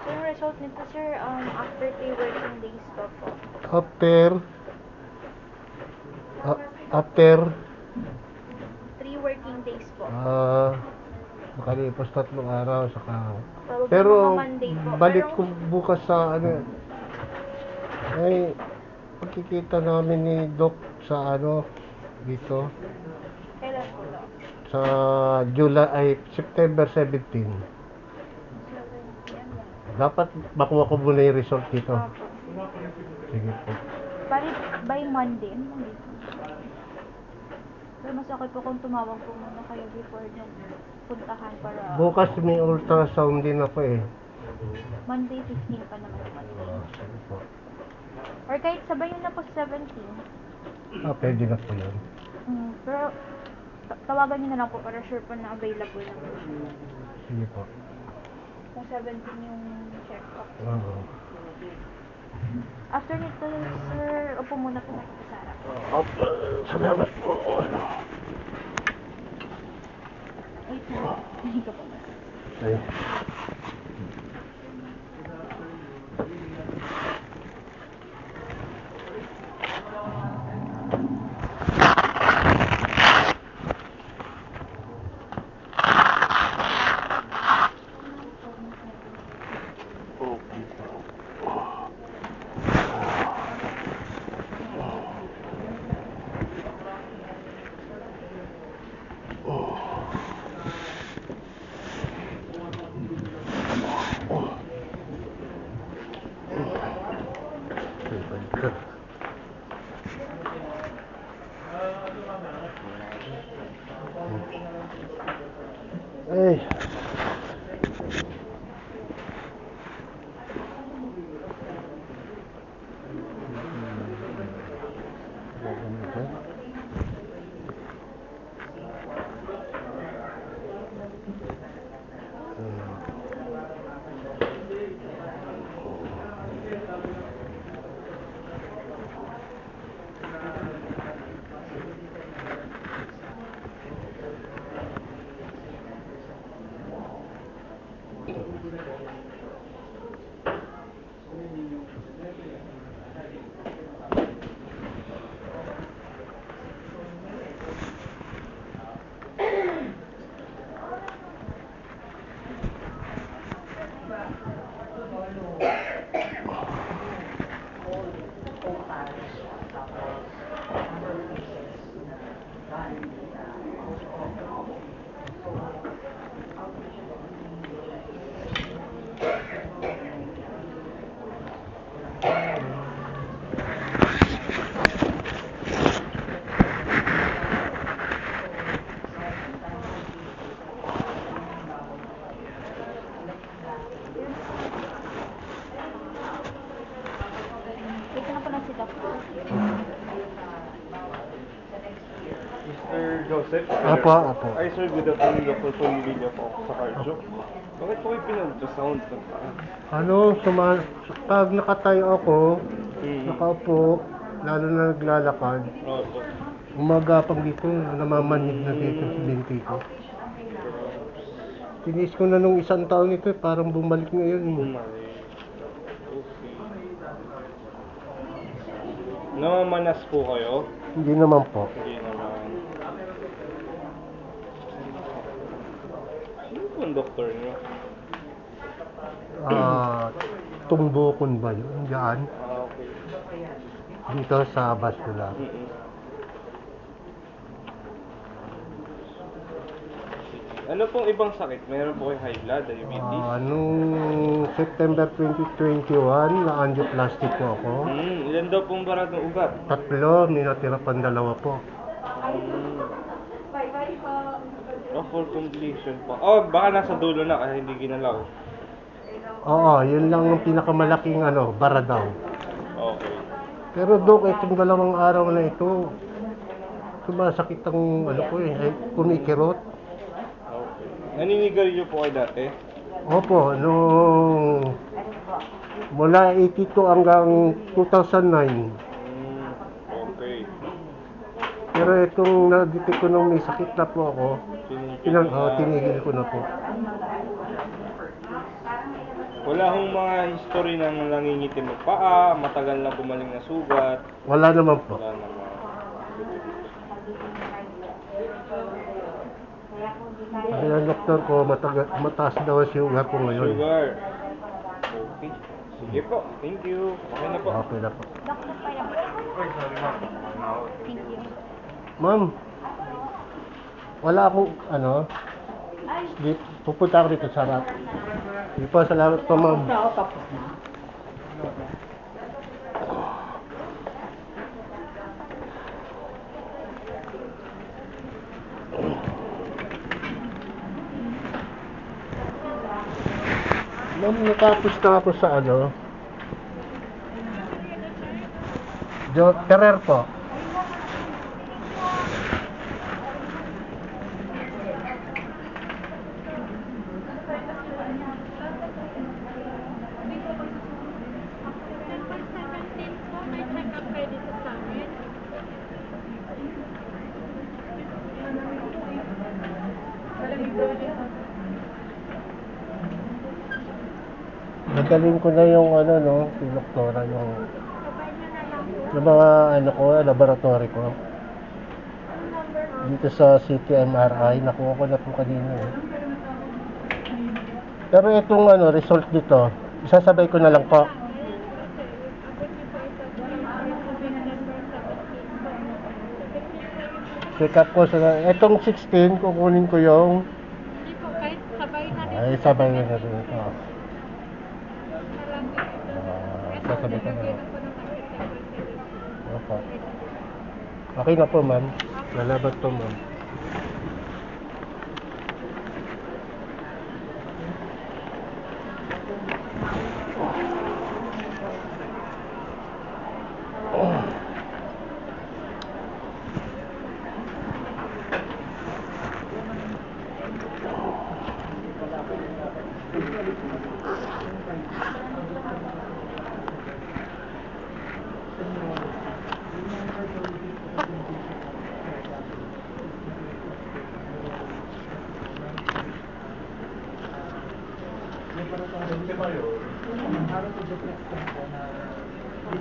Yung result nito, sir, after 3 working days pa po. After 3 working days po. makalipas 3 araw saka. Probably Pero mga Monday po. balik Pero, ko bukas sa ano, ay pagkikita namin ni Doc sa ano dito kailan po daw? sa July ay September 17. 7 p.m. Dapat makuha ko muna yung result dito. Opo. Sige po. Bali, by Monday. Ano Monday? Pero mas okay po kung tumawag po muna kayo before nung puntahan para... Bukas may ultrasound din ako eh. Monday 15 pa naman yung Monday. Sige po. Or kahit sabay yun na po sa 17. Pwede na po yun. Pero tawagan niyo na lang po para sure po na available na po siya. Sige po. Kung 17 yung check-up. Oo. After nito, sir, upo muna po natin sa harap. Salamat po. Wait na. Hindi ka po na. Ay. Ay. Joseph? Apo, apo. Ay, sir, good afternoon. Dr. Pumilya po ako sa cardio. Bakit po kayo pinag-ultrasound? Pag nakatayo ako, Hmm. nakaupo, lalo na naglalakad, Opo. umagapang dito, namamanig na dito sa binti ko. Tinis ko na nung isang taon ito, parang bumalik ngayon. Bumalik. Okay. Namamanas po kayo? Hindi naman po. Hindi naman. Sino po ang doktor niyo? Tumbukon ba yun? Diyan, Okay. dito sa vascular. Mm-mm. Ano pong ibang sakit? Meron po kayo high blood, diabetes? Nung September 2021, na-angioplastic po ako. Ilan daw pong barat ng ugat? 3, may natira pang 2 po. For completion po. Oh, baka nasa dulo na kaya hindi ginalaw. Oo, yun lang ang pinakamalaking bara daw. Okay. Pero Dok, itong 2 araw na ito, sumasakit ang kumikirot. Okay. Naninigarilyo po kayo dati? Opo, mula 82 hanggang 2009. Okay. Pero itong na-detect ko nung may sakit na po ako, tinigil ko na po. Wala hong mga history ng nangingitim ng paa, matagal na pumaling na sugat. Wala naman po. Wala naman. Kaya ang doktor ko, mataas daw ang sugar ko ngayon. Sugar. Okay. Sige po. Thank you. Okay na po. Okay na po. Doktor pa yan. Thank you. Ma'am, wala akong sleep. Pupunta ako dito sa harap. Sige po, salamat po ma'am. Ma'am, natapos na ako sa Ferrer po. Nagaling ko na yung yung doktora, yung mga laboratory ko. Dito sa CT-MRI, nakuha ko na po kanina. Pero itong result dito, isasabay ko na lang po. Check up ko sa itong 16, kukunin ko yung Hindi po, kahit sabay na rin. ay sabay na rin ito. Sasabi ko na. Opo. Okay na po, ma'am. Lalabat po, ma'am.